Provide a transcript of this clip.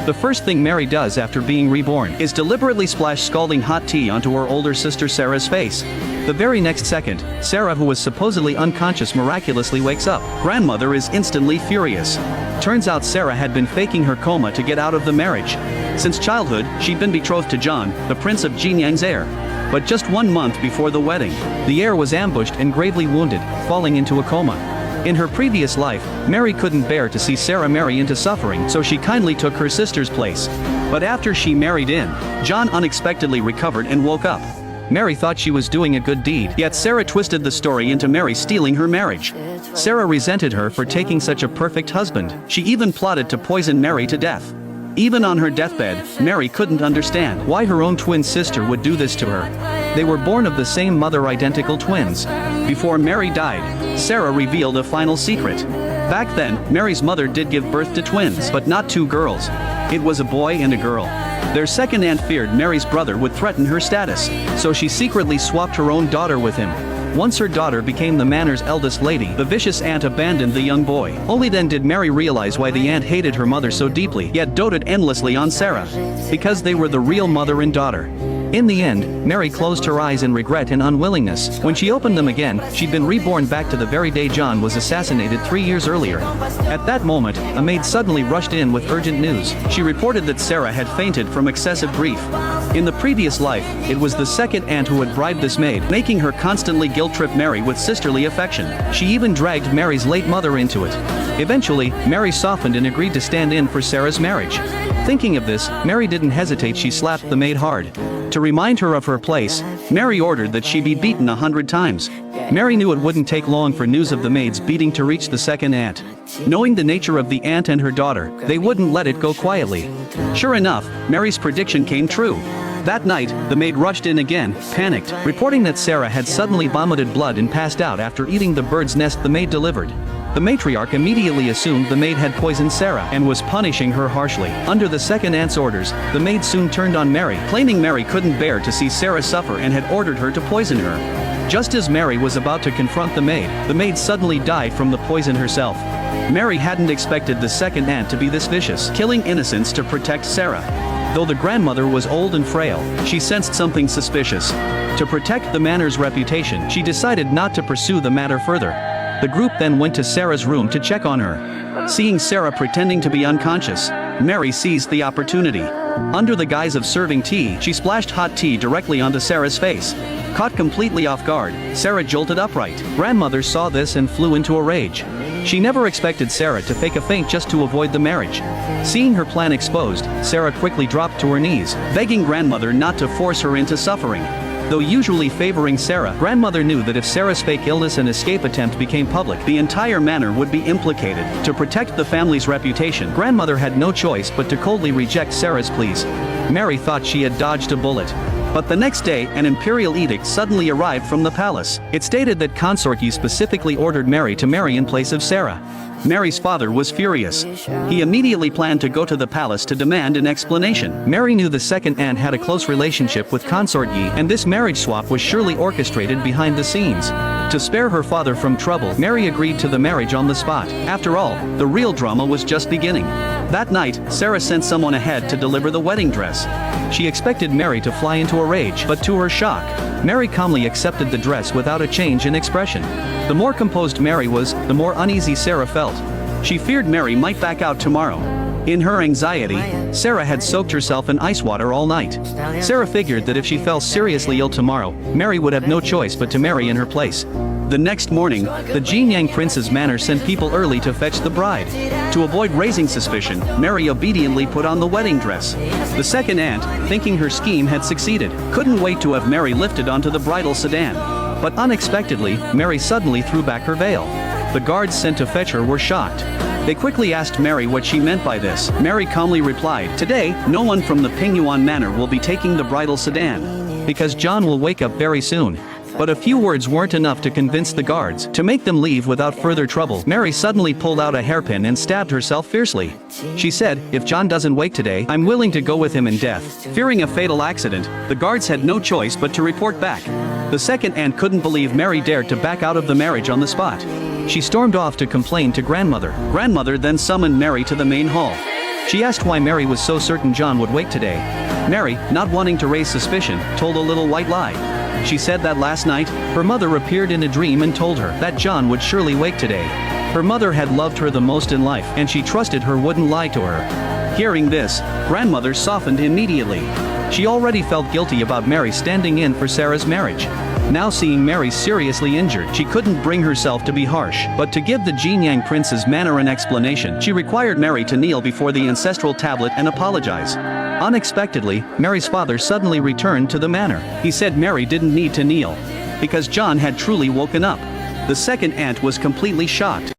The first thing Mary does after being reborn is deliberately splash scalding hot tea onto her older sister Sarah's face. The very next second, Sarah, who was supposedly unconscious, miraculously wakes up. Grandmother is instantly furious. Turns out Sarah had been faking her coma to get out of the marriage. Since childhood, she'd been betrothed to Jhoan, the prince of Jinyang's heir. But just 1 month before the wedding, the heir was ambushed and gravely wounded, falling into a coma. In her previous life, Mary couldn't bear to see Sarah marry into suffering, so she kindly took her sister's place. But after she married in, Jhoan unexpectedly recovered and woke up. Mary thought she was doing a good deed, yet Sarah twisted the story into Mary stealing her marriage. Sarah resented her for taking such a perfect husband. She even plotted to poison Mary to death. Even on her deathbed, Mary couldn't understand why her own twin sister would do this to her. They were born of the same mother, identical twins. Before Mary died, Sarah revealed a final secret. Back then, Mary's mother did give birth to twins, but not 2 girls. It was a boy and a girl. Their second aunt feared Mary's brother would threaten her status, so she secretly swapped her own daughter with him. Once her daughter became the manor's eldest lady, the vicious aunt abandoned the young boy. Only then did Mary realize why the aunt hated her mother so deeply, yet doted endlessly on Sarah. Because they were the real mother and daughter. In the end, Mary closed her eyes in regret and unwillingness. When she opened them again, she'd been reborn back to the very day Jhoan was assassinated 3 years earlier. At that moment, a maid suddenly rushed in with urgent news. She reported that Sarah had fainted from excessive grief. In the previous life, it was the second aunt who had bribed this maid, making her constantly guilt-trip Mary with sisterly affection. She even dragged Mary's late mother into it. Eventually, Mary softened and agreed to stand in for Sarah's marriage. Thinking of this, Mary didn't hesitate. She slapped the maid hard. To remind her of her place, Mary ordered that she be beaten 100 times. Mary knew it wouldn't take long for news of the maid's beating to reach the second aunt. Knowing the nature of the aunt and her daughter, they wouldn't let it go quietly. Sure enough, Mary's prediction came true. That night, the maid rushed in again, panicked, reporting that Sarah had suddenly vomited blood and passed out after eating the bird's nest the maid delivered. The matriarch immediately assumed the maid had poisoned Sarah and was punishing her harshly. Under the second aunt's orders, the maid soon turned on Mary, claiming Mary couldn't bear to see Sarah suffer and had ordered her to poison her. Just as Mary was about to confront the maid suddenly died from the poison herself. Mary hadn't expected the second aunt to be this vicious, killing innocents to protect Sarah. Though the grandmother was old and frail, she sensed something suspicious. To protect the manor's reputation, she decided not to pursue the matter further. The group then went to Sarah's room to check on her. Seeing Sarah pretending to be unconscious, Mary seized the opportunity. Under the guise of serving tea, she splashed hot tea directly onto Sarah's face. Caught completely off guard, Sarah jolted upright. Grandmother saw this and flew into a rage. She never expected Sarah to fake a faint just to avoid the marriage. Seeing her plan exposed, Sarah quickly dropped to her knees, begging grandmother not to force her into suffering. Though usually favoring Sarah, grandmother knew that if Sarah's fake illness and escape attempt became public, the entire manor would be implicated. To protect the family's reputation, grandmother had no choice but to coldly reject Sarah's pleas. Mary thought she had dodged a bullet. But the next day, an imperial edict suddenly arrived from the palace. It stated that Consort Yi specifically ordered Mary to marry in place of Sarah. Mary's father was furious. He immediately planned to go to the palace to demand an explanation. Mary knew the second aunt had a close relationship with Consort Yi, and this marriage swap was surely orchestrated behind the scenes. To spare her father from trouble, Mary agreed to the marriage on the spot. After all, the real drama was just beginning. That night, Sarah sent someone ahead to deliver the wedding dress. She expected Mary to fly into a rage, but to her shock, Mary calmly accepted the dress without a change in expression. The more composed Mary was, the more uneasy Sarah felt. She feared Mary might back out tomorrow. In her anxiety, Sarah had soaked herself in ice water all night. Sarah figured that if she fell seriously ill tomorrow, Mary would have no choice but to marry in her place. The next morning, the Jinyang prince's manor sent people early to fetch the bride. To avoid raising suspicion, Mary obediently put on the wedding dress. The second aunt, thinking her scheme had succeeded, couldn't wait to have Mary lifted onto the bridal sedan. But unexpectedly, Mary suddenly threw back her veil. The guards sent to fetch her were shocked. They quickly asked Mary what she meant by this. Mary calmly replied, "Today, no one from the Pingyuan manor will be taking the bridal sedan, because Jhoan will wake up very soon." But a few words weren't enough to convince the guards. To make them leave without further trouble, Mary suddenly pulled out a hairpin and stabbed herself fiercely. She said, "If Jhoan doesn't wake today, I'm willing to go with him in death." Fearing a fatal accident, the guards had no choice but to report back. The second aunt couldn't believe Mary dared to back out of the marriage on the spot. She stormed off to complain to grandmother. Grandmother then summoned Mary to the main hall. She asked why Mary was so certain John would wake today. Mary, not wanting to raise suspicion, told a little white lie. She said that last night, her mother appeared in a dream and told her that John would surely wake today. Her mother had loved her the most in life and she trusted her wouldn't lie to her. Hearing this, grandmother softened immediately. She already felt guilty about Mary standing in for Sarah's marriage. Now seeing Mary seriously injured, she couldn't bring herself to be harsh, but to give the Jinyang prince's manner an explanation, she required Mary to kneel before the ancestral tablet and apologize. Unexpectedly, Mary's father suddenly returned to the manor. He said Mary didn't need to kneel, because John had truly woken up. The second aunt was completely shocked.